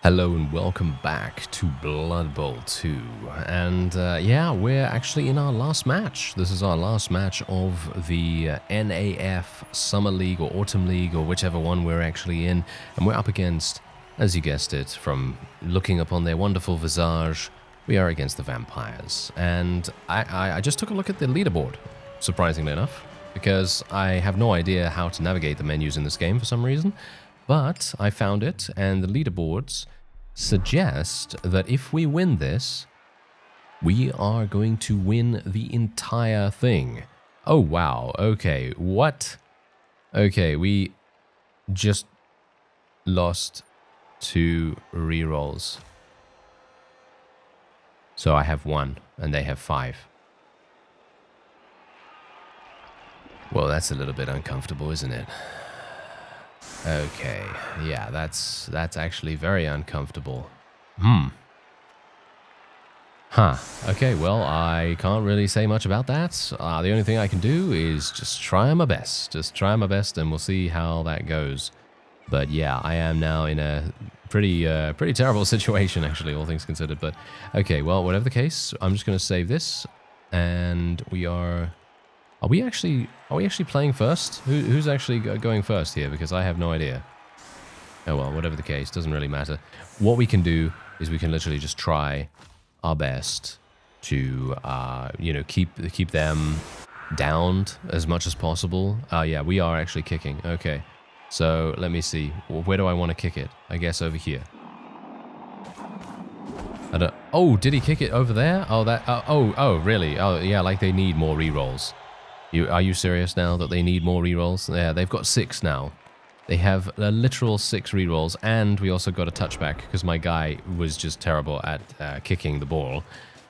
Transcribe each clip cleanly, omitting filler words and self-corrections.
Hello and welcome back to Blood Bowl 2, and yeah, we're actually in our last match. This is our last match of the NAF Summer League or Autumn League or whichever one we're actually in, and we're up against, as you guessed it, from looking upon their wonderful visage, we are against the vampires. And I just took a look at the leaderboard, surprisingly enough, because I have no idea how to navigate the menus in this game for some reason. But I found it, and the leaderboards suggest that if we win this, we are going to win the entire thing. Oh, wow. Okay, what? Okay, we just lost 2 rerolls. So I have 1, and they have 5. Well, that's a little bit uncomfortable, isn't it? Okay, yeah, that's actually very uncomfortable. Okay, well, I can't really say much about that. The only thing I can do is just try my best. Just try my best, and we'll see how that goes. But yeah, I am now in a pretty terrible situation, actually, all things considered. But okay, well, whatever the case, I'm just going to save this, and we are... Are we actually playing first? Who's actually going first here? Because I have no idea. Oh well, whatever the case, doesn't really matter. What we can do is we can literally just try our best to, you know, keep them downed as much as possible. Yeah, we are actually kicking. Okay, so let me see. Where do I want to kick it? I guess over here. I don't. Oh, did he kick it over there? Oh, that. Oh, really? Oh, yeah. Like they need more rerolls. Are you serious now that they need more rerolls? Yeah, they've got 6 now. They have a literal 6 rerolls, and we also got a touchback because my guy was just terrible at kicking the ball.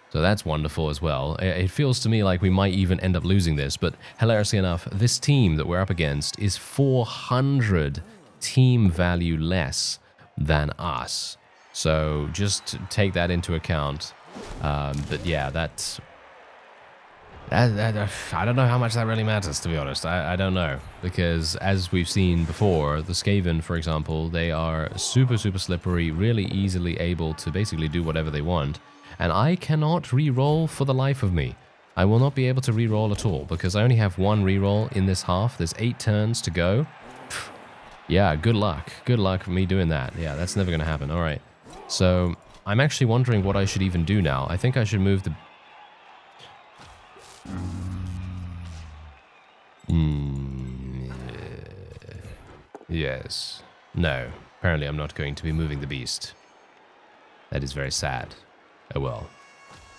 So that's wonderful as well. It feels to me like we might even end up losing this, but hilariously enough, this team that we're up against is 400 team value less than us. So just take that into account. But yeah, that's... I don't know how much that really matters, to be honest. I don't know. Because as we've seen before, the Skaven, for example, they are super slippery, really easily able to basically do whatever they want. And I cannot re-roll for the life of me. I will not be able to re-roll at all, because I only have 1 re-roll in this half. There's 8 turns to go. Yeah, good luck. Good luck for me doing that. Yeah, that's never going to happen. All right. So I'm actually wondering what I should even do now. I think I should move the... Yes. No. Apparently I'm not going to be moving the beast. That is very sad. Oh well.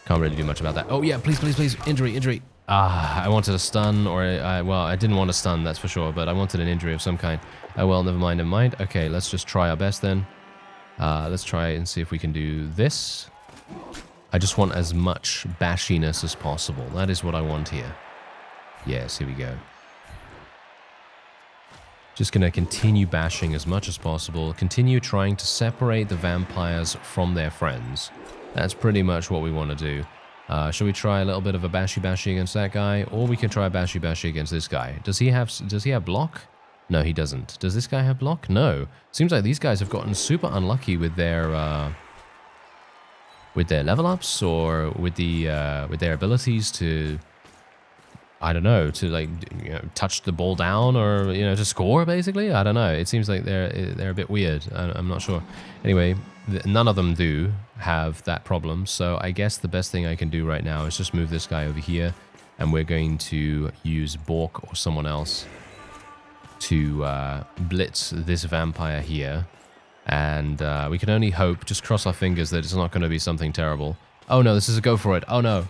Can't really do much about that. Oh yeah, please. Injury. I wanted a stun, or well, I didn't want a stun, that's for sure, but I wanted an injury of some kind. Oh well, never mind. Okay, let's just try our best then. Let's try and see if we can do this. I just want as much bashiness as possible. That is what I want here. Yes, here we go. Just going to continue bashing as much as possible. Continue trying to separate the vampires from their friends. That's pretty much what we want to do. Shall we try a little bit of a bashy against that guy? Or we can try a bashy against this guy. Does he have block? No, he doesn't. Does this guy have block? No. Seems like these guys have gotten super unlucky with their level ups, or with their abilities to, I don't know, to like, you know, touch the ball down, or, you know, to score basically. I don't know. It seems like they're a bit weird. I'm not sure. Anyway, none of them do have that problem. So I guess the best thing I can do right now is just move this guy over here, and we're going to use Bork or someone else to blitz this vampire here. And we can only hope, just cross our fingers, that it's not going to be something terrible. Oh no, this is a go for it. Oh no.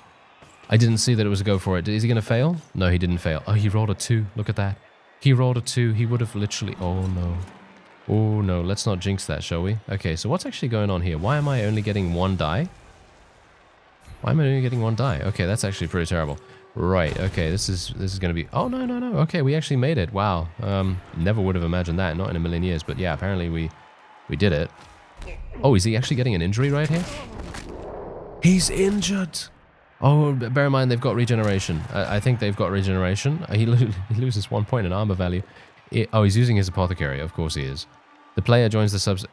I didn't see that it was a go for it. Is he going to fail? No, he didn't fail. Oh, he rolled a 2. Look at that. He rolled a 2. He would have literally... Oh no. Oh no, let's not jinx that, shall we? Okay, so what's actually going on here? Why am I only getting 1 die? Why am I only getting 1 die? Okay, that's actually pretty terrible. Right, okay, this is going to be... Oh, no. Okay, we actually made it. Wow. Never would have imagined that. Not in a million years. But yeah, apparently we did it. Oh, is he actually getting an injury right here? He's injured! Oh, bear in mind they've got regeneration. I think they've got regeneration. He loses 1 point in armor value. Oh, he's using his apothecary. Of course he is. The player joins the subs...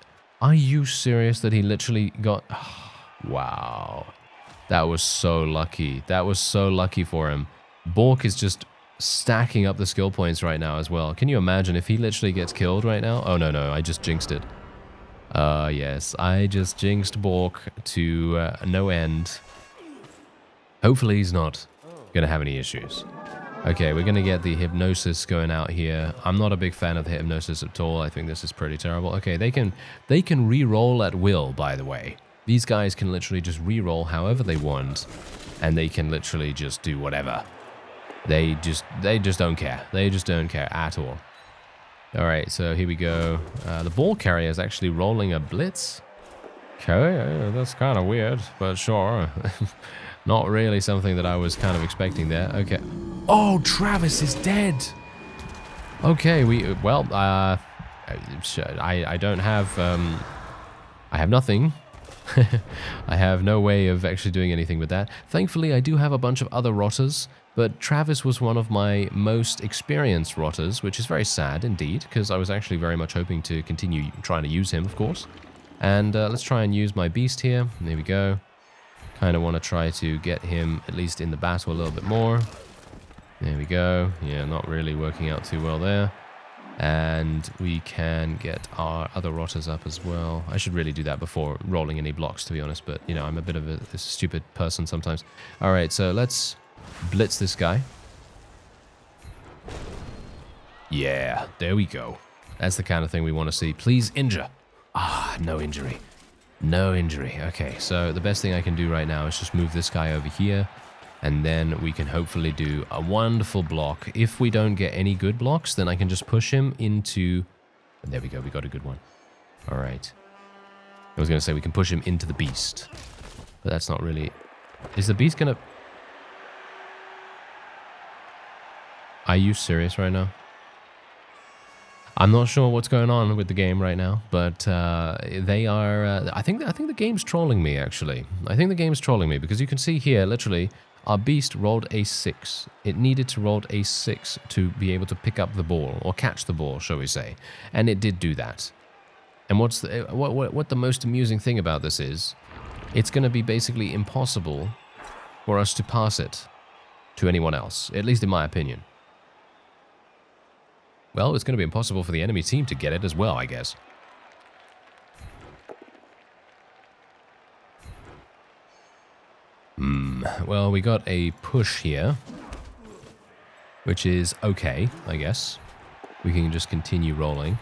Are you serious that he literally got... Wow. That was so lucky. That was so lucky for him. Bork is just stacking up the skill points right now as well. Can you imagine if he literally gets killed right now? Oh, no, I just jinxed it. Yes, I just jinxed Bork to no end. Hopefully he's not going to have any issues. Okay, we're going to get the hypnosis going out here. I'm not a big fan of the hypnosis at all. I think this is pretty terrible. Okay, they can re-roll at will, by the way. These guys can literally just re-roll however they want, and they can literally just do whatever. They just don't care. They just don't care at all. All right, so here we go. The ball carrier is actually rolling a blitz. Okay, that's kind of weird, but sure. Not really something that I was kind of expecting there. Okay. Oh, Travis is dead. Okay, well, I don't have, I have nothing. I have no way of actually doing anything with that. Thankfully, I do have a bunch of other rotters, but Travis was one of my most experienced rotters, which is very sad indeed, because I was actually very much hoping to continue trying to use him, of course. And let's try and use my beast here. There we go. Kind of want to try to get him at least in the battle a little bit more. There we go. Yeah, not really working out too well there. And we can get our other rotters up as well. I should really do that before rolling any blocks, to be honest. But, you know, I'm a bit of a stupid person sometimes. All right, so let's blitz this guy. Yeah, there we go. That's the kind of thing we want to see. Please injure. Ah, no injury. No injury. Okay, so the best thing I can do right now is just move this guy over here. And then we can hopefully do a wonderful block. If we don't get any good blocks, then I can just push him into... There we go, we got a good one. All right. I was going to say we can push him into the beast. But that's not really... Is the beast going to... Are you serious right now? I'm not sure what's going on with the game right now, but they are... I think the game's trolling me, actually. I think the game's trolling me, because you can see here, literally... Our beast rolled a 6. It needed to roll a 6 to be able to pick up the ball, or catch the ball, shall we say. And it did do that. And what the most amusing thing about this is, it's going to be basically impossible for us to pass it to anyone else, at least in my opinion. Well, it's going to be impossible for the enemy team to get it as well, I guess. Well, we got a push here, which is okay, I guess. We can just continue rolling.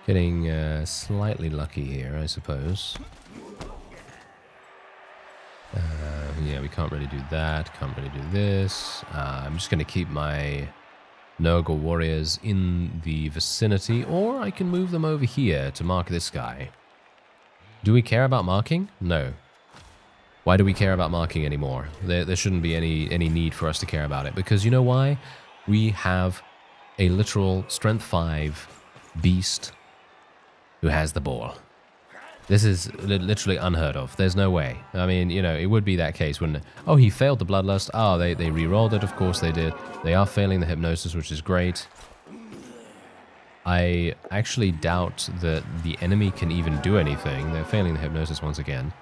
Getting slightly lucky here, I suppose. Yeah, we can't really do that. Can't really do this. I'm just going to keep my Nurgle warriors in the vicinity, or I can move them over here to mark this guy. Do we care about marking? No. Why do we care about marking anymore? There shouldn't be any need for us to care about it. Because you know why? We have a literal strength 5 beast who has the ball. This is literally unheard of. There's no way. I mean, you know, it would be that case, wouldn't it? Oh, he failed the bloodlust. Oh, they re-rolled it. Of course they did. They are failing the hypnosis, which is great. I actually doubt that the enemy can even do anything. They're failing the hypnosis once again.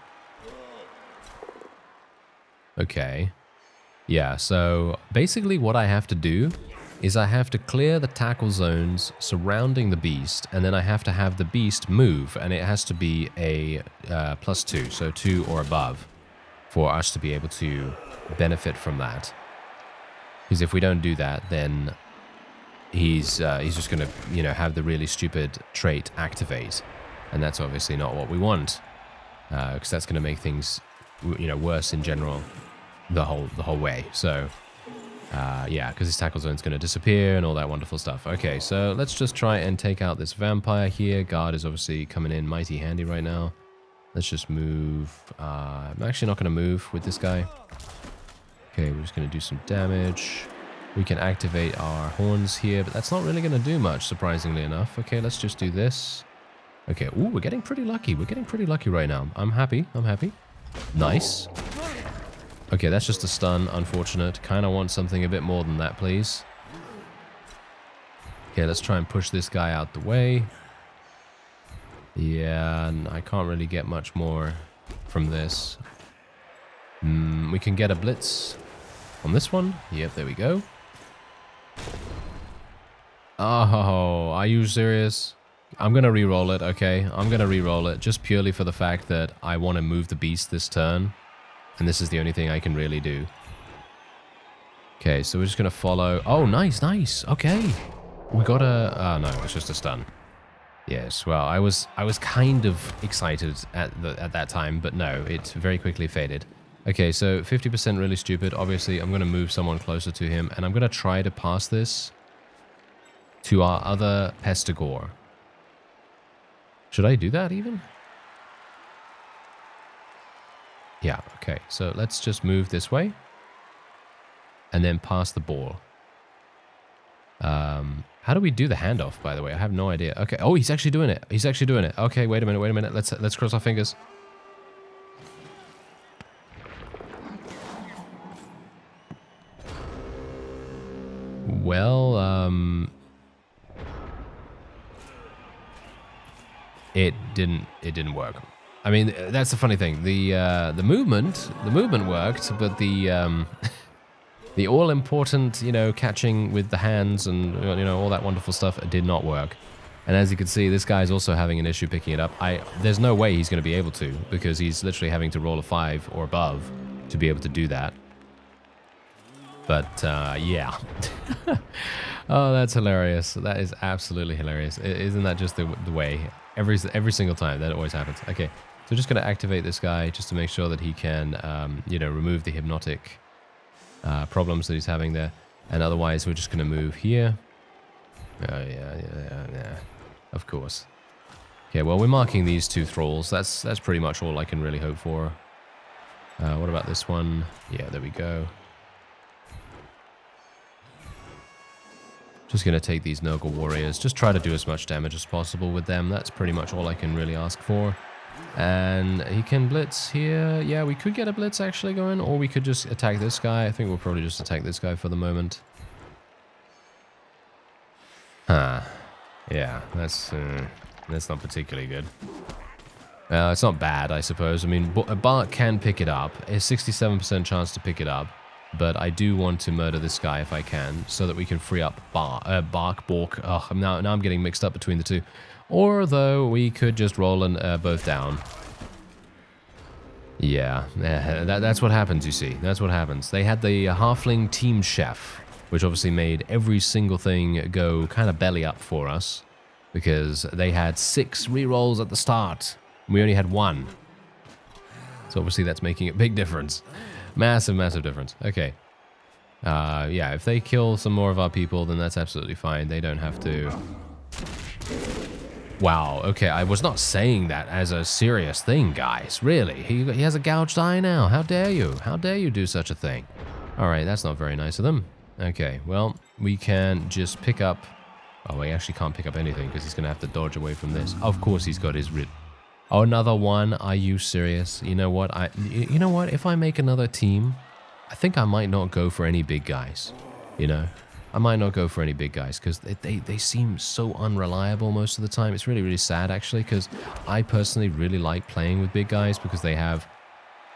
Okay. Yeah, so basically what I have to do is I have to clear the tackle zones surrounding the beast, and then I have to have the beast move, and it has to be a +2, so 2 or above, for us to be able to benefit from that. Because if we don't do that, then he's just going to, you know, have the really stupid trait activate, and that's obviously not what we want, because that's going to make things, you know, worse in general the whole way. So yeah, because his tackle zone's going to disappear and all that wonderful stuff. Okay, so let's just try and take out this vampire here. Guard is obviously coming in mighty handy right now. Let's just move. I'm actually not going to move with this guy. Okay, we're just going to do some damage. We can activate our horns here, but that's not really going to do much, surprisingly enough. Okay, let's just do this. Okay, ooh, we're getting pretty lucky. We're getting pretty lucky right now. I'm happy. I'm happy. Nice. Okay, that's just a stun, unfortunate. Kind of want something a bit more than that, please. Okay, let's try and push this guy out the way. Yeah, and I can't really get much more from this. We can get a blitz on this one. Yep, there we go. Oh, are you serious? I'm going to re-roll it, okay? I'm going to re-roll it just purely for the fact that I want to move the beast this turn. And this is the only thing I can really do. Okay, so we're just going to follow... Oh, nice, nice. Okay. We got a... Oh, no, it's just a stun. Yes, well, I was kind of excited at that time, but no, it very quickly faded. Okay, so 50% really stupid. Obviously, I'm going to move someone closer to him, and I'm going to try to pass this to our other Pestigore. Should I do that even? Yeah, okay. So let's just move this way and then pass the ball. How do we do the handoff, by the way? I have no idea. Okay. Oh, he's actually doing it. He's actually doing it. Okay, wait a minute, wait a minute. Let's cross our fingers. Well, it didn't work. I mean, that's the funny thing. The movement worked, but the the all-important, you know, catching with the hands and, you know, all that wonderful stuff did not work. And as you can see, this guy's also having an issue picking it up. There's no way he's going to be able to, because he's literally having to roll a 5 or above to be able to do that. But, yeah. Oh, that's hilarious. That is absolutely hilarious. Isn't that just the way? Every single time, that always happens. Okay, so we're just going to activate this guy just to make sure that he can, you know, remove the hypnotic problems that he's having there. And otherwise, we're just going to move here. Oh, yeah. Of course. Okay, well, we're marking these 2 thralls. That's pretty much all I can really hope for. What about this one? Yeah, there we go. Just going to take these Nurgle warriors. Just try to do as much damage as possible with them. That's pretty much all I can really ask for. And he can blitz here. Yeah, we could get a blitz actually going, or we could just attack this guy. I think we'll probably just attack this guy for the moment. Yeah, that's not particularly good. It's not bad, I suppose. I mean, Bart can pick it up. A 67% chance to pick it up. But I do want to murder this guy if I can, so that we can free up Bork. Oh, now I'm getting mixed up between the two. Or, though, we could just roll and both down. Yeah, that's what happens, you see. That's what happens. They had the halfling team chef, which obviously made every single thing go kind of belly up for us, because they had 6 rerolls at the start. And we only had 1. So obviously that's making a big difference. Massive, massive difference. Okay. Yeah, if they kill some more of our people, then that's absolutely fine. They don't have to... Wow, okay, I was not saying that as a serious thing, guys. Really? He has a gouged eye now. How dare you? How dare you do such a thing? Alright, that's not very nice of them. Okay, well, we can just pick up... Oh, we actually can't pick up anything because he's going to have to dodge away from this. Of course he's got his... Oh, another one? Are you serious? You know what? You know what? If I make another team, I think I might not go for any big guys. You know? I might not go for any big guys because they seem so unreliable most of the time. It's really, really sad, actually, because I personally really like playing with big guys because they have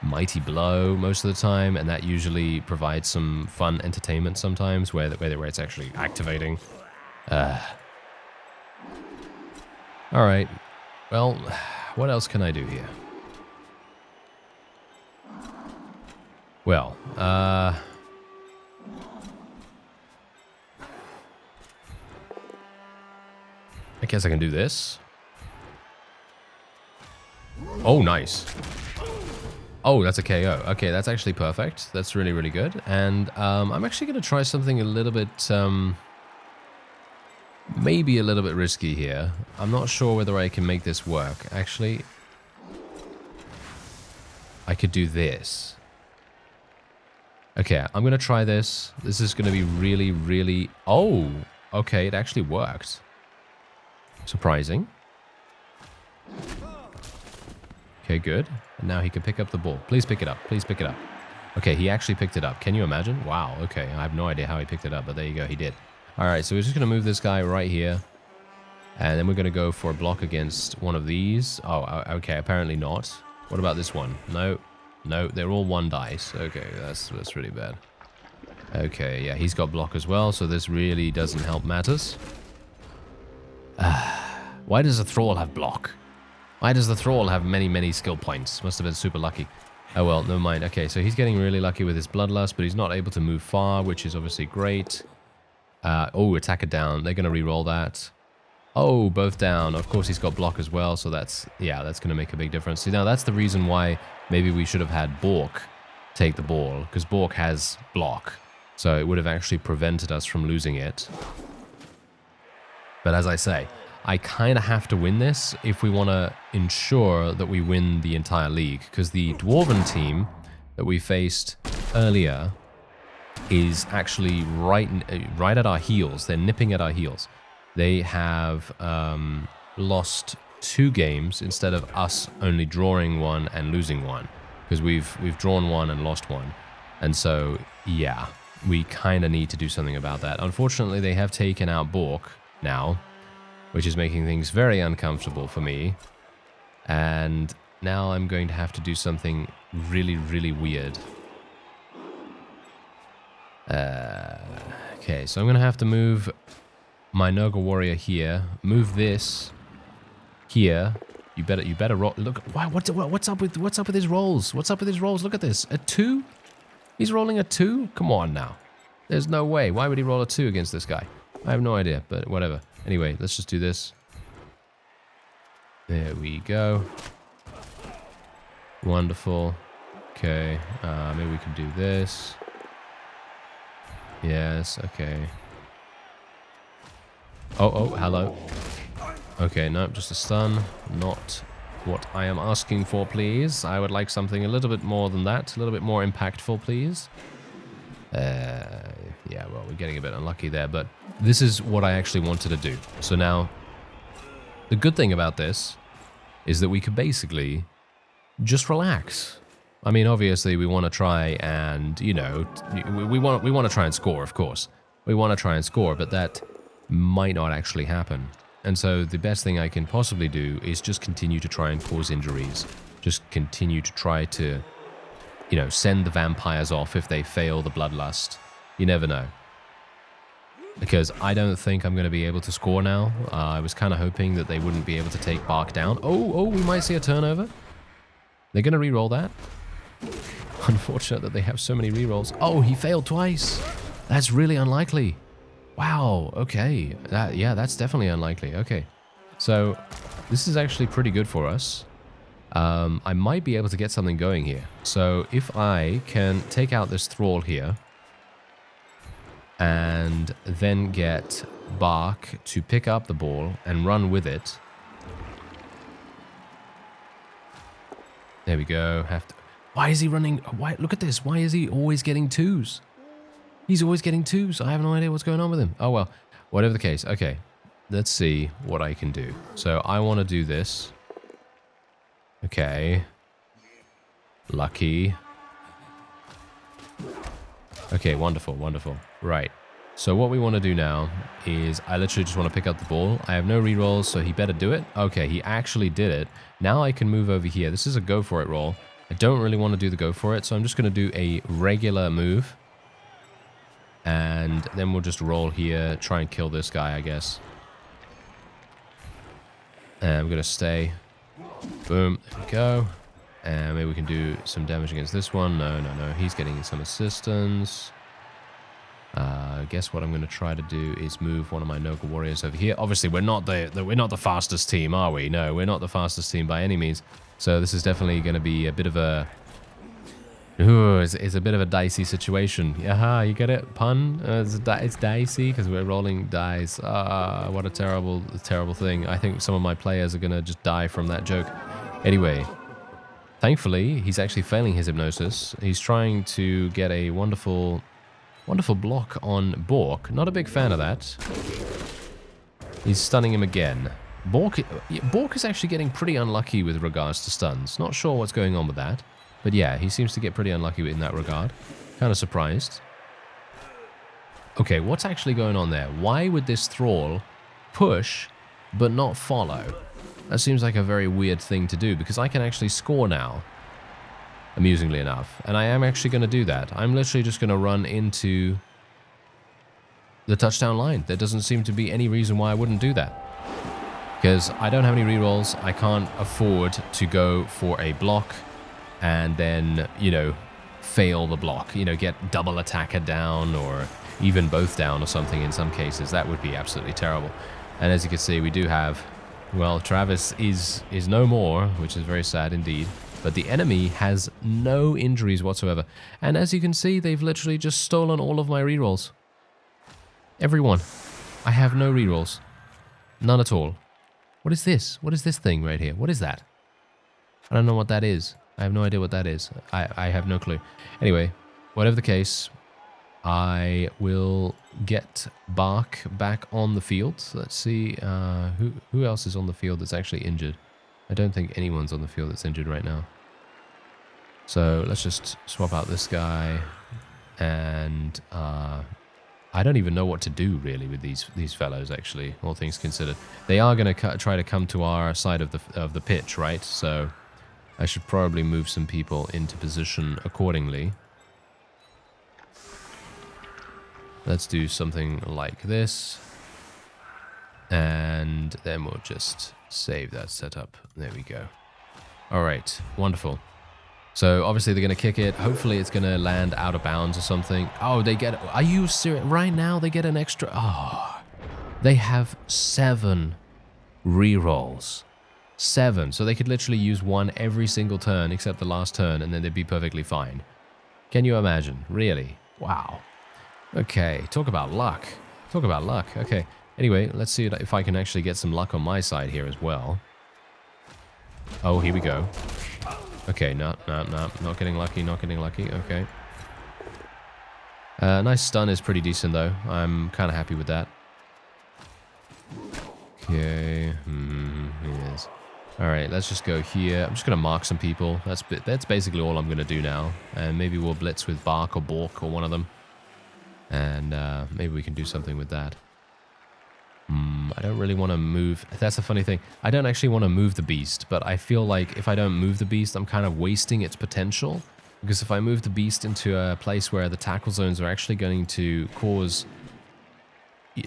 mighty blow most of the time, and that usually provides some fun entertainment sometimes where it's actually activating. Alright. Well... What else can I do here? Well, I guess I can do this. Oh, nice. Oh, that's a KO. Okay, that's actually perfect. That's really, really good. And I'm actually going to try something a little bit... maybe a little bit risky here. I'm not sure whether I can make this work. Actually, I could do this. Okay, I'm going to try this. This is going to be really, really... Oh, okay, it actually worked. Surprising. Okay, good. And now he can pick up the ball. Please pick it up. Please pick it up. Okay, he actually picked it up. Can you imagine? Wow, okay. I have no idea how he picked it up, but there you go. He did. All right, so we're just going to move this guy right here. And then we're going to go for a block against one of these. Oh, okay, apparently not. What about this one? No, no, they're all 1 dice. Okay, that's really bad. Okay, yeah, he's got block as well, so this really doesn't help matters. Why does the Thrall have block? Why does the Thrall have many, many skill points? Must have been super lucky. Oh well, never mind. Okay, so he's getting really lucky with his Bloodlust, but he's not able to move far, which is obviously great. Oh, attacker down. They're going to re-roll that. Oh, both down. Of course, he's got block as well, so that's going to make a big difference. See, now that's the reason why maybe we should have had Bork take the ball, because Bork has block. So it would have actually prevented us from losing it. But as I say, I kind of have to win this if we want to ensure that we win the entire league, because the Dwarven team that we faced earlier is actually right at our heels. They're nipping at our heels. They have lost 2 games instead of us only drawing 1 and losing 1, because we've drawn 1 and lost 1. And so, yeah, we kind of need to do something about that. Unfortunately, they have taken out Bork now, which is making things very uncomfortable for me. And now I'm going to have to do something really, really weird. Okay, so I'm going to have to move my Nurgle warrior here. Move this here. You better roll. Look, wow, what's up with his rolls? What's up with his rolls? Look at this. A 2? He's rolling a 2? Come on now. There's no way. Why would he roll a 2 against this guy? I have no idea, but whatever. Anyway, let's just do this. There we go. Wonderful. Okay, maybe we can do this. Yes, okay. Oh, hello. Okay, no, just a stun. Not what I am asking for, please. I would like something a little bit more than that. A little bit more impactful, please. Yeah, well, we're getting a bit unlucky there, but this is what I actually wanted to do. So now, the good thing about this is that we could basically just relax. I mean, obviously, we want to try and, you know, we want to try and score, of course. We want to try and score, but that might not actually happen. And so the best thing I can possibly do is just continue to try and cause injuries. Just continue to try to, you know, send the vampires off if they fail the bloodlust. You never know. Because I don't think I'm going to be able to score now. I was kind of hoping that they wouldn't be able to take Bark down. Oh, we might see a turnover. They're going to re-roll that. Unfortunate that they have so many re-rolls. Oh, he failed twice. That's really unlikely. Wow, okay. Yeah, that's definitely unlikely. Okay. So, this is actually pretty good for us. I might be able to get something going here. So, if I can take out this Thrall here, and then get Bark to pick up the ball and run with it. There we go. Why is he running? Why? Look at this. Why is he always getting 2s? He's always getting 2s. I have no idea what's going on with him. Oh, well. Whatever the case. Okay. Let's see what I can do. So, I want to do this. Okay. Lucky. Okay, wonderful, wonderful. Right. So what we want to do now is I literally just want to pick up the ball. I have no rerolls, so he better do it. Okay, he actually did it. Now I can move over here. This is a go for it roll. I don't really want to do the go for it, so I'm just going to do a regular move. And then we'll just roll here, try and kill this guy, I guess. And I'm going to stay. Boom, there we go. And maybe we can do some damage against this one. No. He's getting some assistance. I guess what I'm going to try to do is move one of my Nurgle warriors over here. Obviously, we're not the fastest team, are we? No, we're not the fastest team by any means. So this is definitely going to be a bit of a... Ooh, it's a bit of a dicey situation. Aha, you get it? Pun? It's dicey because we're rolling dice. What a terrible, terrible thing. I think some of my players are going to just die from that joke. Anyway... Thankfully, he's actually failing his hypnosis. He's trying to get a wonderful block on Bork. Not a big fan of that. He's stunning him again. Bork is actually getting pretty unlucky with regards to stuns. Not sure what's going on with that. But yeah, he seems to get pretty unlucky in that regard. Kind of surprised. Okay, what's actually going on there? Why would this Thrall push but not follow. That seems like a very weird thing to do, because I can actually score now, amusingly enough. And I am actually going to do that. I'm literally just going to run into the touchdown line. There doesn't seem to be any reason why I wouldn't do that. Because I don't have any rerolls, I can't afford to go for a block and then, you know, fail the block. You know, get double attacker down or even both down or something in some cases. That would be absolutely terrible. And as you can see, we do have, well, Travis is no more, which is very sad indeed. But the enemy has no injuries whatsoever. And as you can see, they've literally just stolen all of my rerolls. Everyone. I have no rerolls. None at all. What is this? What is this thing right here? What is that? I don't know what that is. I have no idea what that is. I have no clue. Anyway, whatever the case, I will get Bark back on the field. Let's see who else is on the field that's actually injured. I don't think anyone's on the field that's injured right now. So let's just swap out this guy. And I don't even know what to do really with these fellows, actually, all things considered. They are going to try to come to our side of the pitch, right? So I should probably move some people into position accordingly. Let's do something like this. And then we'll just save that setup. There we go. All right, wonderful. So obviously they're going to kick it. Hopefully it's going to land out of bounds or something. Oh, they get... Are you serious? Right now they get an extra... Oh, they have 7 rerolls. 7. So they could literally use 1 every single turn except the last turn, and then they'd be perfectly fine. Can you imagine? Really? Wow. Okay, talk about luck. Talk about luck. Okay. Anyway, let's see if I can actually get some luck on my side here as well. Oh, here we go. Okay, no, not getting lucky, not getting lucky, okay. Nice stun is pretty decent though. I'm kind of happy with that. Okay, yes. Alright, let's just go here. I'm just going to mark some people. That's basically all I'm going to do now. And maybe we'll blitz with Bark or Bork or one of them. And maybe we can do something with that. I don't really want to move. That's a funny thing. I don't actually want to move the beast, but I feel like if I don't move the beast, I'm kind of wasting its potential. Because if I move the beast into a place where the tackle zones are actually going to cause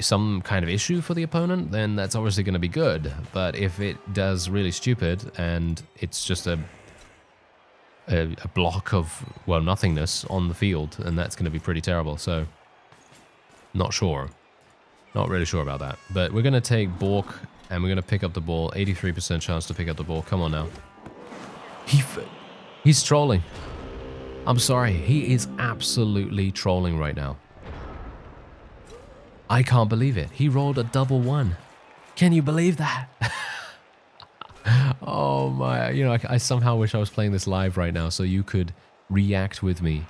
some kind of issue for the opponent, then that's obviously going to be good. But if it does really stupid and it's just a block of, well, nothingness on the field, and that's going to be pretty terrible. So, not sure. Not really sure about that. But we're going to take Bork, and we're going to pick up the ball. 83% chance to pick up the ball. Come on now. He's trolling. I'm sorry. He is absolutely trolling right now. I can't believe it. He rolled a double 1. Can you believe that? Oh my. You know, I somehow wish I was playing this live right now so you could react with me.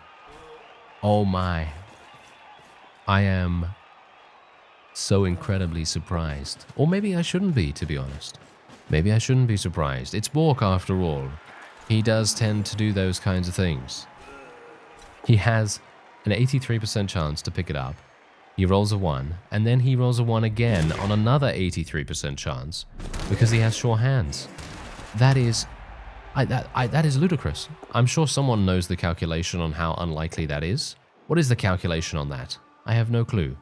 Oh my. I am so incredibly surprised. Or maybe I shouldn't be, to be honest. Maybe I shouldn't be surprised. It's Bork after all. He does tend to do those kinds of things. He has an 83% chance to pick it up. He rolls a 1, and then he rolls a 1 again on another 83% chance because he has sure hands. That is... that is ludicrous. I'm sure someone knows the calculation on how unlikely that is. What is the calculation on that? I have no clue.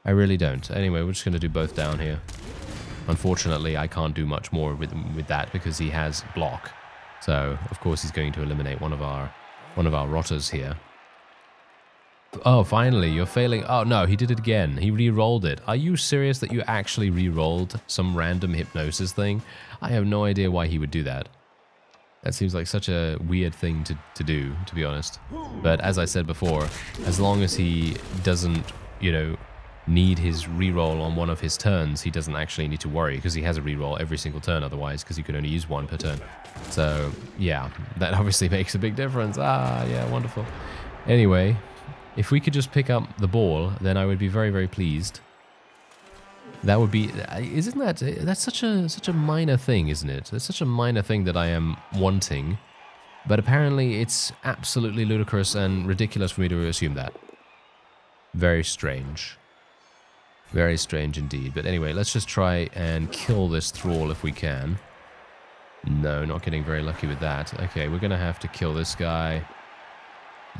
I really don't. Anyway, we're just going to do both down here. Unfortunately, I can't do much more with that because he has block. So, of course, he's going to eliminate one of our rotters here. Oh, finally, you're failing. Oh, no, he did it again. He re-rolled it. Are you serious that you actually re-rolled some random hypnosis thing? I have no idea why he would do that. That seems like such a weird thing to do, to be honest. But as I said before, as long as he doesn't, you know, need his reroll on one of his turns, he doesn't actually need to worry because he has a reroll every single turn otherwise because he could only use 1 per turn. So, yeah, that obviously makes a big difference. Ah, yeah, wonderful. Anyway, if we could just pick up the ball, then I would be very, very pleased. That would be... Isn't that... That's such a minor thing, isn't it? It's such a minor thing that I am wanting. But apparently it's absolutely ludicrous and ridiculous for me to assume that. Very strange. Very strange indeed. But anyway, let's just try and kill this thrall if we can. No, not getting very lucky with that. Okay, we're going to have to kill this guy.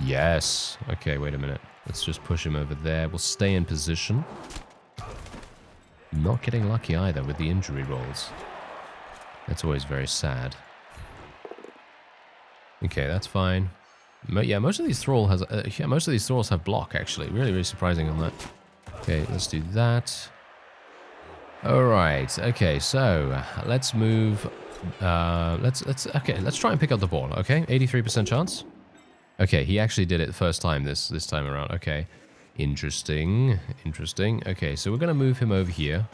Yes. Okay, wait a minute. Let's just push him over there. We'll stay in position. Not getting lucky either with the injury rolls. That's always very sad. Okay, that's fine. Yeah, most of these thralls have block actually. Really, really surprising on that. Okay, let's do that. All right. Okay, so let's move. Let's try and pick up the ball. Okay, 83% chance. Okay, he actually did it the first time this time around. Okay, interesting. Okay, so we're gonna move him over here.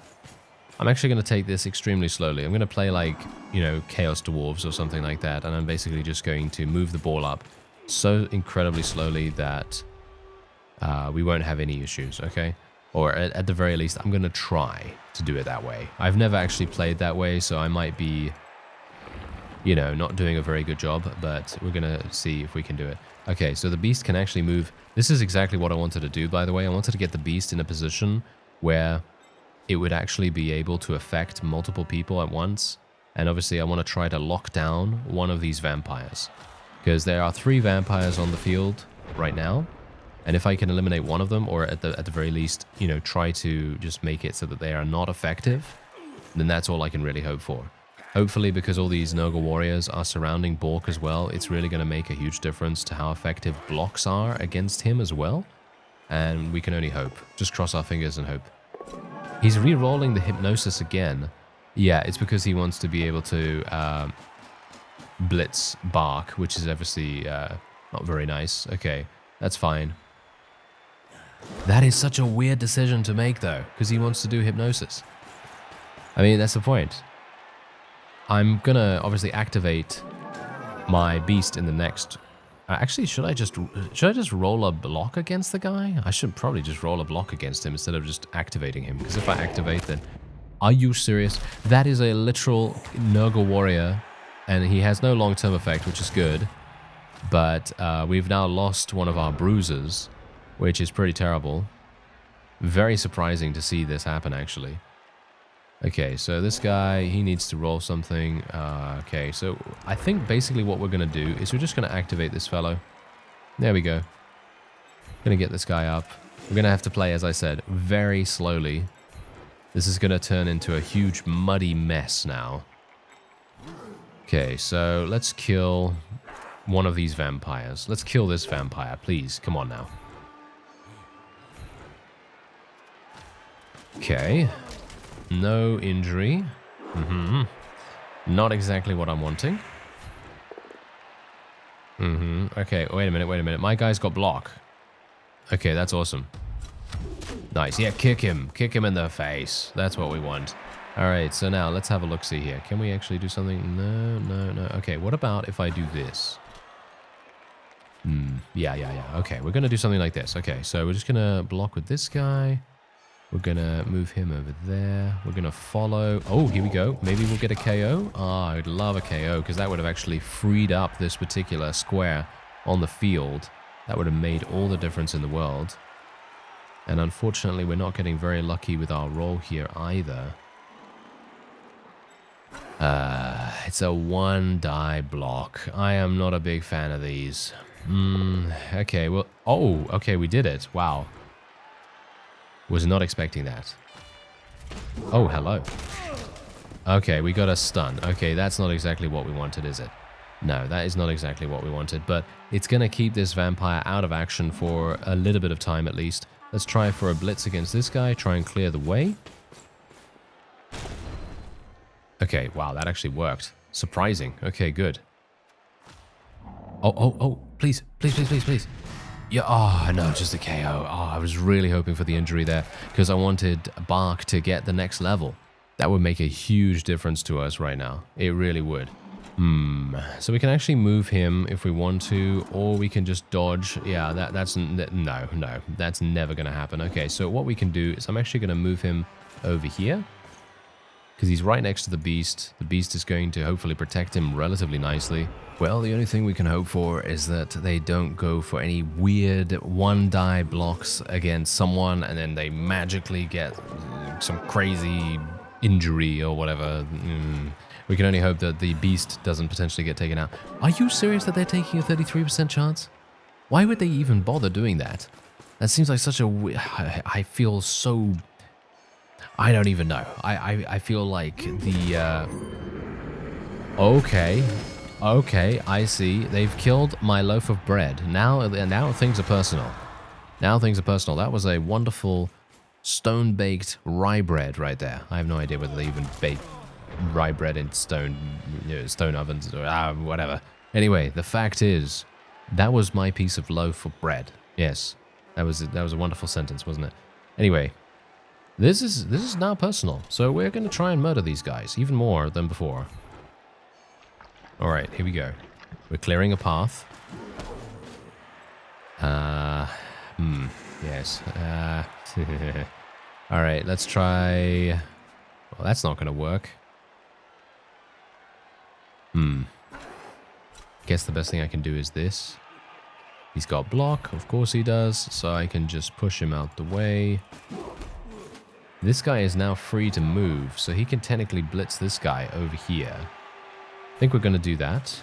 I'm actually gonna take this extremely slowly. I'm gonna play like, you know, Chaos Dwarves or something like that, and I'm basically just going to move the ball up so incredibly slowly that we won't have any issues. Okay. Or at the very least, I'm going to try to do it that way. I've never actually played that way, so I might be, you know, not doing a very good job, but we're going to see if we can do it. Okay, so the beast can actually move. This is exactly what I wanted to do, by the way. I wanted to get the beast in a position where it would actually be able to affect multiple people at once. And obviously, I want to try to lock down one of these vampires. Because there are 3 vampires on the field right now. And if I can eliminate one of them, or at the very least, you know, try to just make it so that they are not effective, then that's all I can really hope for. Hopefully, because all these Nurgle warriors are surrounding Bork as well, it's really going to make a huge difference to how effective blocks are against him as well. And we can only hope. Just cross our fingers and hope. He's re-rolling the hypnosis again. Yeah, it's because he wants to be able to blitz Bark, which is obviously not very nice. Okay, that's fine. That is such a weird decision to make, though, because he wants to do hypnosis. I mean, that's the point. I'm gonna obviously activate my beast in the next. Actually, should I just roll a block against the guy? I should probably just roll a block against him instead of just activating him. Because if I activate, then are you serious? That is a literal Nurgle warrior, and he has no long-term effect, which is good. But we've now lost one of our bruisers, which is pretty terrible. Very surprising to see this happen, actually. Okay, so this guy, he needs to roll something. Okay, so I think basically what we're going to do is we're just going to activate this fellow. There we go. Going to get this guy up. We're going to have to play, as I said, very slowly. This is going to turn into a huge muddy mess now. Okay, so let's kill one of these vampires. Let's kill this vampire, please. Come on now. Okay. No injury. Not exactly what I'm wanting. Okay, wait a minute. My guy's got block. Okay, that's awesome. Nice. Yeah, kick him. Kick him in the face. That's what we want. Alright, so now let's have a look-see here. Can we actually do something? No. Okay, what about if I do this? Yeah. Okay, we're going to do something like this. Okay, so we're just going to block with this guy. We're going to move him over there. We're going to follow. Oh, here we go. Maybe we'll get a KO. I would love a KO because that would have actually freed up this particular square on the field. That would have made all the difference in the world. And unfortunately, we're not getting very lucky with our roll here either. It's a 1-die block. I am not a big fan of these. Okay, well... Oh, okay, we did it. Wow. Was not expecting that. Oh, hello. Okay, we got a stun. Okay, that's not exactly what we wanted, is it? No, that is not exactly what we wanted, but it's going to keep this vampire out of action for a little bit of time at least. Let's try for a blitz against this guy, try and clear the way. Okay, wow, that actually worked. Surprising. Okay, good. Oh, please. Yeah, oh, no, just a KO. Oh, I was really hoping for the injury there because I wanted Bark to get the next level. That would make a huge difference to us right now. It really would. So we can actually move him if we want to, or we can just dodge. Yeah, no, that's never going to happen. Okay, so what we can do is I'm actually going to move him over here because he's right next to the beast. The beast is going to hopefully protect him relatively nicely. Well, the only thing we can hope for is that they don't go for any weird one-die blocks against someone and then they magically get some crazy injury or whatever. We can only hope that the beast doesn't potentially get taken out. Are you serious that they're taking a 33% chance? Why would they even bother doing that? That seems like such a... I feel so... I don't even know. I feel like the... Okay, I see. They've killed my loaf of bread. Now things are personal. Now things are personal. That was a wonderful stone-baked rye bread right there. I have no idea whether they even bake rye bread in stone ovens or whatever. Anyway, the fact is, that was my piece of loaf of bread. Yes, that was a wonderful sentence, wasn't it? Anyway, this is now personal. So we're going to try and murder these guys even more than before. All right, here we go. We're clearing a path. Yes. All right, let's try... Well, that's not going to work. Guess the best thing I can do is this. He's got block, of course he does, so I can just push him out the way. This guy is now free to move, so he can technically blitz this guy over here. I think we're going to do that.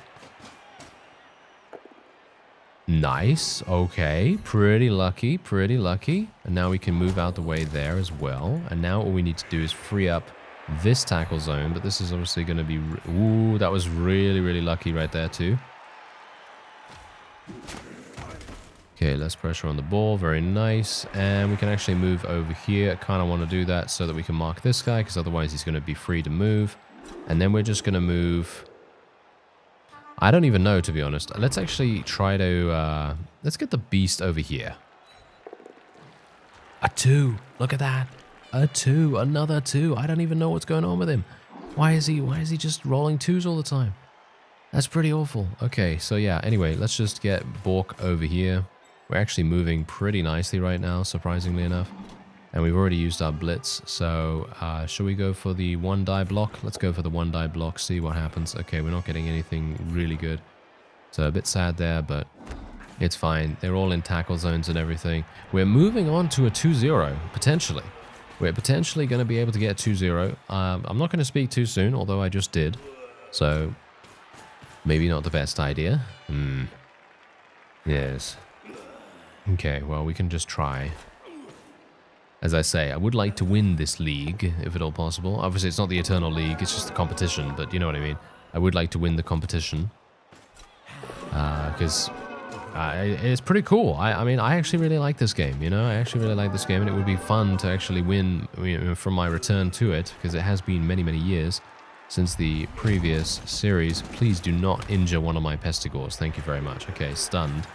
Nice, okay, pretty lucky, pretty lucky. And now we can move out the way there as well. And now all we need to do is free up this tackle zone, but this is obviously going to be... Ooh, that was really, really lucky right there too. Okay, less pressure on the ball, very nice. And we can actually move over here. I kind of want to do that so that we can mark this guy, because otherwise he's going to be free to move. And then we're just going to move... I don't even know, to be honest. Let's actually try to... let's get the beast over here. A 2. Look at that. A 2. Another 2. I don't even know what's going on with him. Why is he just rolling 2s all the time? That's pretty awful. Okay, so yeah, anyway, let's just get Bork over here. We're actually moving pretty nicely right now, surprisingly enough. And we've already used our blitz, so shall we go for the 1-die block? Let's go for the 1-die block, see what happens. Okay, we're not getting anything really good. So a bit sad there, but it's fine. They're all in tackle zones and everything. We're moving on to a 2-0, potentially. We're potentially going to be able to get 2-0. I'm not going to speak too soon, although I just did. So, maybe not the best idea. Yes. Okay, well, we can just try. As I say, I would like to win this league, if at all possible. Obviously, it's not the Eternal League, it's just a competition, but you know what I mean. I would like to win the competition. Because it's pretty cool. I mean, I actually really like this game, you know? I actually really like this game, and it would be fun to actually win, you know, from my return to it, because it has been many, many years since the previous series. Please do not injure one of my pestigores. Thank you very much. Okay, stunned.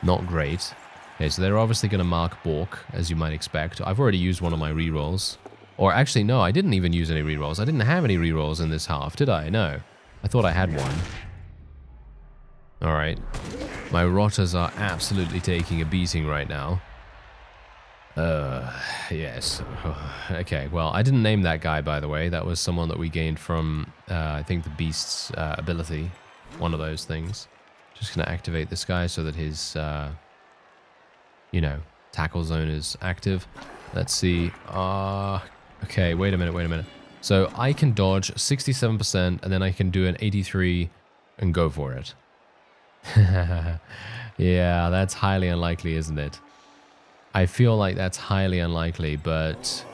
Not great. Okay, so they're obviously going to mark Bork, as you might expect. I've already used one of my rerolls. Or actually, no, I didn't even use any rerolls. I didn't have any rerolls in this half, did I? No. I thought I had one. Alright. My rotters are absolutely taking a beating right now. Yes. Okay, well, I didn't name that guy, by the way. That was someone that we gained from, I think, the Beast's ability. One of those things. Just going to activate this guy so that his... you know, tackle zone is active. Let's see. Okay, wait a minute. So I can dodge 67%, and then I can do an 83 and go for it. Yeah, that's highly unlikely, isn't it? I feel like that's highly unlikely, but...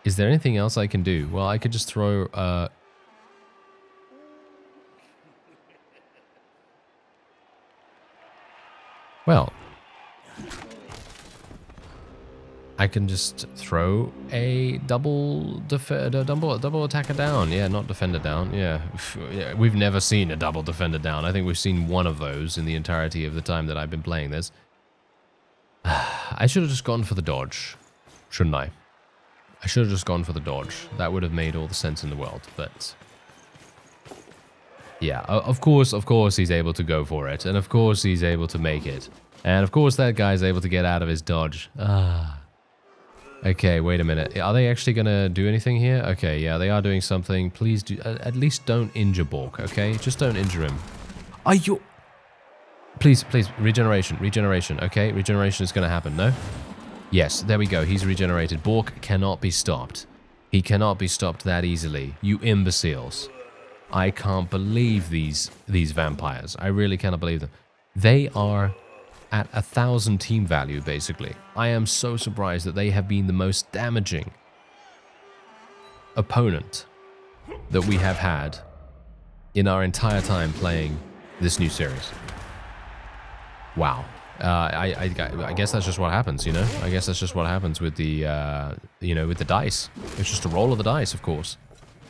Is there anything else I can do? Well, I could just throw... Well... I can just throw a double attacker down. Yeah, not defender down. Yeah, we've never seen a double defender down. I think we've seen one of those in the entirety of the time that I've been playing this. I should have just gone for the dodge, shouldn't I? I should have just gone for the dodge. That would have made all the sense in the world, but... Yeah, of course he's able to go for it, and of course he's able to make it. And of course that guy's able to get out of his dodge. Okay, wait a minute. Are they actually going to do anything here? Okay, yeah, they are doing something. Please do. At least don't injure Bork, okay? Just don't injure him. Are you... Please, please, regeneration, regeneration, okay? Regeneration is going to happen, no? Yes, there we go. He's regenerated. Bork cannot be stopped. He cannot be stopped that easily. You imbeciles. I can't believe these vampires. I really cannot believe them. They are at 1,000 team value, basically. I am so surprised that they have been the most damaging opponent that we have had in our entire time playing this new series. Wow. I guess that's just what happens, you know? I guess that's just what happens with the, you know, with the dice. It's just a roll of the dice, of course.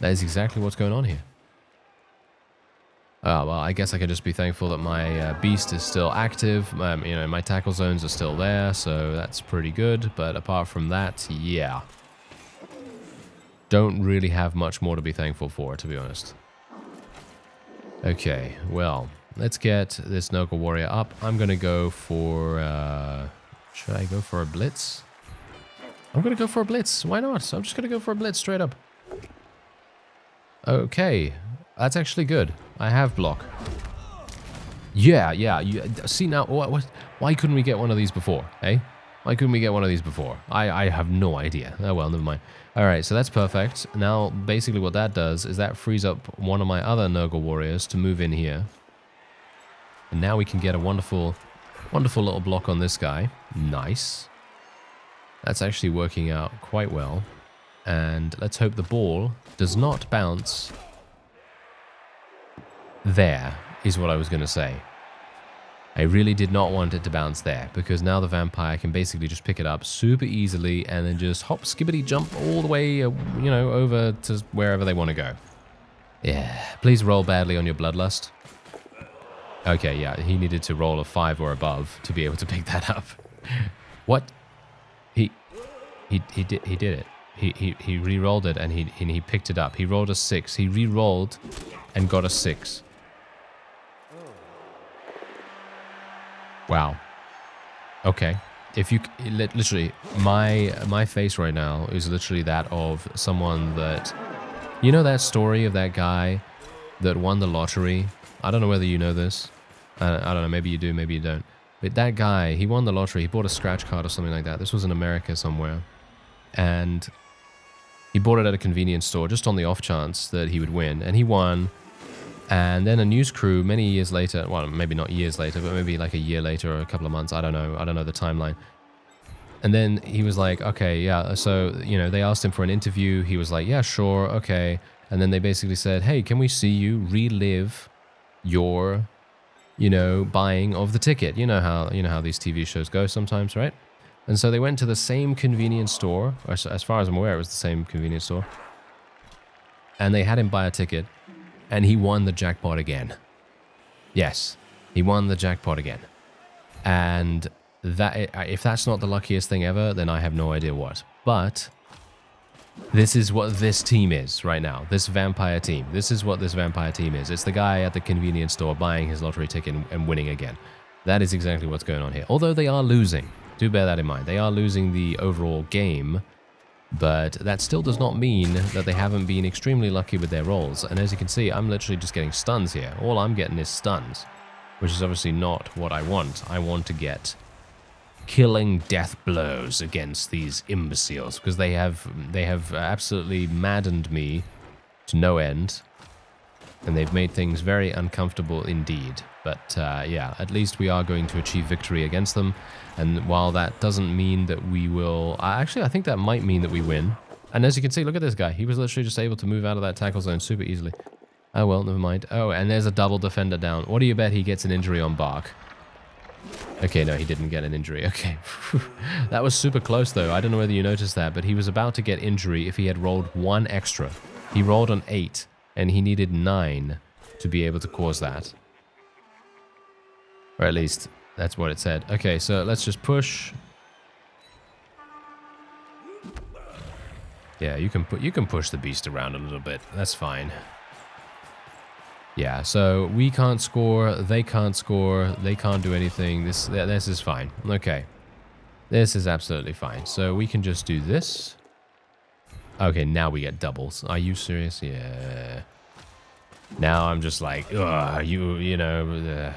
That is exactly what's going on here. Well, I guess I can just be thankful that my beast is still active. You know, my tackle zones are still there, so that's pretty good. But apart from that, yeah. Don't really have much more to be thankful for, to be honest. Okay, well, let's get this Nurgle warrior up. I'm going to go for... should I go for a blitz? I'm going to go for a blitz. Why not? I'm just going to go for a blitz straight up. Okay, that's actually good. I have block. Yeah. See now, why couldn't we get one of these before, eh? Why couldn't we get one of these before? I have no idea. Oh well, never mind. Alright, so that's perfect. Now, basically what that does is that frees up one of my other Nurgle warriors to move in here. And now we can get a wonderful little block on this guy. Nice. That's actually working out quite well. And let's hope the ball does not bounce. There is what I was going to say. I really did not want it to bounce there, because now the vampire can basically just pick it up super easily and then just hop, skibbity, jump all the way, you know, over to wherever they want to go. Yeah, please roll badly on your bloodlust. Okay, yeah, he needed to roll a 5 or above to be able to pick that up. What? He did it. He re-rolled it and he picked it up. He rolled a 6. He re-rolled and got a 6. Wow. Okay. If you literally, my face right now is literally that of someone that, you know, that story of that guy that won the lottery. I don't know whether you know this. I don't know. Maybe you do. Maybe you don't. But that guy, he won the lottery. He bought a scratch card or something like that. This was in America somewhere, and he bought it at a convenience store just on the off chance that he would win, and he won. And then a news crew many years later, well, maybe not years later, but maybe like a year later or a couple of months, I don't know the timeline. And then he was like, okay, yeah, so, you know, they asked him for an interview. He was like, yeah, sure, okay. And then they basically said, hey, can we see you relive your, you know, buying of the ticket? You know how these TV shows go sometimes, right? And so they went to the same convenience store, or as far as I'm aware, it was the same convenience store. And they had him buy a ticket. And he won the jackpot again. Yes, he won the jackpot again. And that, if that's not the luckiest thing ever, then I have no idea what. But this is what this team is right now. This vampire team. This is what this vampire team is. It's the guy at the convenience store buying his lottery ticket and winning again. That is exactly what's going on here. Although they are losing. Do bear that in mind. They are losing the overall game. But that still does not mean that they haven't been extremely lucky with their rolls. And as you can see, I'm literally just getting stuns here. All I'm getting is stuns, which is obviously not what I want. I want to get killing death blows against these imbeciles, because they have absolutely maddened me to no end. And they've made things very uncomfortable indeed. But yeah, at least we are going to achieve victory against them. And while that doesn't mean that we will... Actually, I think that might mean that we win. And as you can see, look at this guy. He was literally just able to move out of that tackle zone super easily. Oh, well, never mind. Oh, and there's a double defender down. What do you bet he gets an injury on Bark? Okay, no, he didn't get an injury. Okay. That was super close, though. I don't know whether you noticed that, but he was about to get injury if he had rolled 1 extra. He rolled an 8, and he needed 9 to be able to cause that. Or at least... that's what it said. Okay, so let's just push. Yeah, you can push the beast around a little bit. That's fine. Yeah, so we can't score, they can't do anything. This is fine. Okay. This is absolutely fine. So we can just do this. Okay, now we get doubles. Are you serious? Yeah. Now I'm just like, ugh, you know,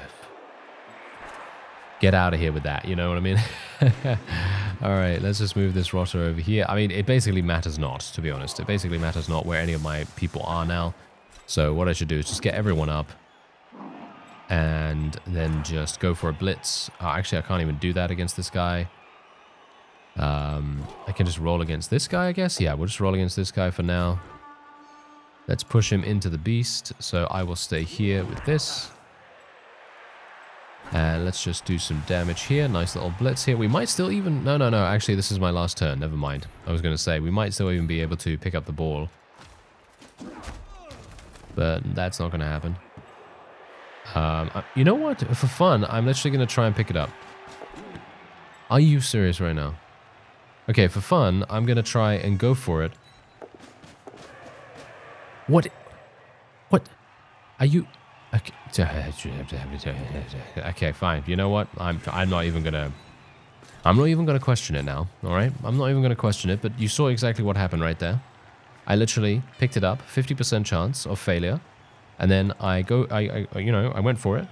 get out of here with that. You know what I mean? All right, let's just move this rotter over here. I mean, it basically matters not, to be honest. It basically matters not where any of my people are now. So what I should do is just get everyone up and then just go for a blitz. Actually, I can't even do that against this guy. I can just roll against this guy, I guess. Yeah, we'll just roll against this guy for now. Let's push him into the beast. So I will stay here with this. And let's just do some damage here. Nice little blitz here. We might still even... No. Actually, this is my last turn. Never mind. I was going to say, we might still even be able to pick up the ball. But that's not going to happen. You know what? For fun, I'm literally going to try and pick it up. Are you serious right now? Okay, for fun, I'm going to try and go for it. What? Are you... Okay, fine. You know what? I'm not even gonna question it now. All right, I'm not even gonna question it. But you saw exactly what happened right there. I literally picked it up, 50% chance of failure, and then I went for it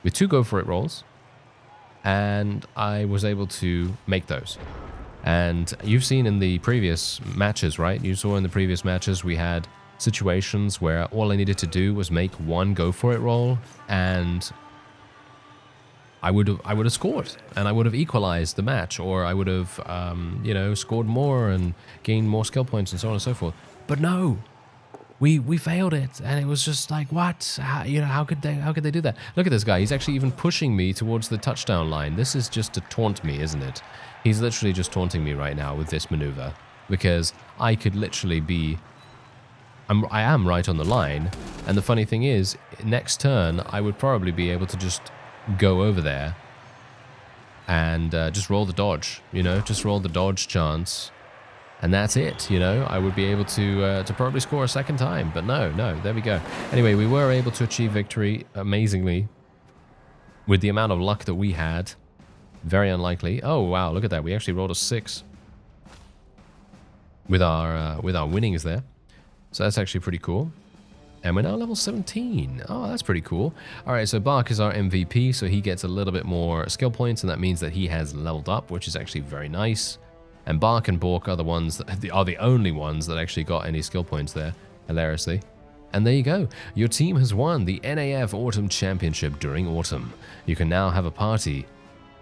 with 2 go for it rolls, and I was able to make those. And you've seen in the previous matches, right? You saw in the previous matches we had situations where all I needed to do was make 1 go for it roll, and I would have scored, and I would have equalized the match, or I would have scored more and gained more skill points and so on and so forth. But no, we failed it, and it was just like, what? How could they do that? Look at this guy. He's actually even pushing me towards the touchdown line. This is just to taunt me, isn't it? He's literally just taunting me right now with this maneuver, because I could literally be... I am right on the line, and the funny thing is, next turn, I would probably be able to just go over there and just roll the dodge, just roll the dodge chance, and that's it, I would be able to probably score a second time, but no, there we go. Anyway, we were able to achieve victory, amazingly, with the amount of luck that we had. Very unlikely. Oh, wow, look at that. We actually rolled a 6 with our winnings there. So that's actually pretty cool. And we're now level 17. Oh, that's pretty cool. All right, so Bark is our MVP, so he gets a little bit more skill points, and that means that he has leveled up, which is actually very nice. And Bark and Bork are the ones that are the only ones that actually got any skill points there, hilariously. And there you go. Your team has won the NAF Autumn Championship during autumn. You can now have a party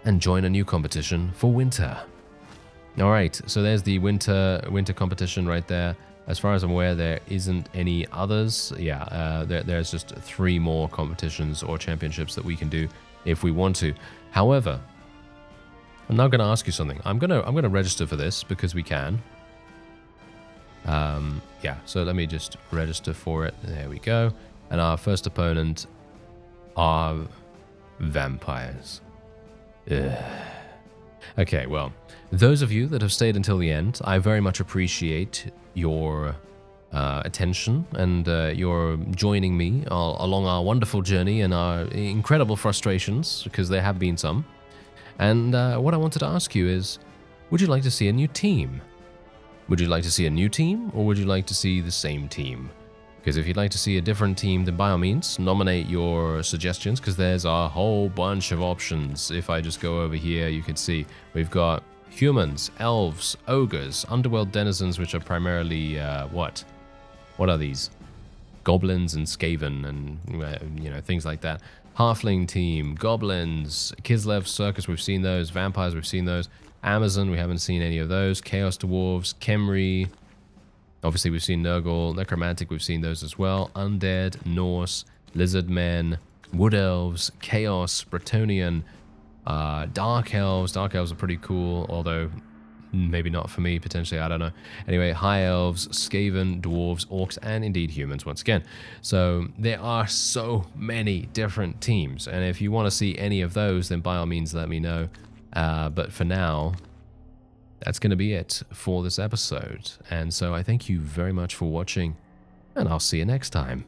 and join a new competition for winter. All right, so there's the winter competition right there. As far as I'm aware, there isn't any others. Yeah, there's just 3 more competitions or championships that we can do if we want to. However, I'm now going to ask you something. I'm gonna register for this because we can. Yeah, so let me just register for it. There we go. And our first opponent are vampires. Ugh. Okay, well, those of you that have stayed until the end, I very much appreciate your attention and your joining me along our wonderful journey and our incredible frustrations, because there have been some. And what I wanted to ask you is, would you like to see a new team? Would you like to see a new team, or would you like to see the same team? Because if you'd like to see a different team, then by all means, nominate your suggestions, because there's a whole bunch of options. If I just go over here, you can see we've got humans, elves, ogres, underworld denizens, which are primarily, what are these? Goblins and Skaven and, things like that. Halfling team, goblins, Kislev Circus, we've seen those. Vampires, we've seen those. Amazon, we haven't seen any of those. Chaos Dwarves, Khemri. Obviously, we've seen Nurgle, Necromantic, we've seen those as well. Undead, Norse, Lizard Men, Wood Elves, Chaos, Bretonnian, Dark Elves. Dark Elves are pretty cool, although maybe not for me, potentially, I don't know. Anyway, High Elves, Skaven, Dwarves, Orcs, and indeed humans once again. So there are so many different teams, and if you want to see any of those, then by all means let me know. But for now, that's going to be it for this episode. And so I thank you very much for watching, and I'll see you next time.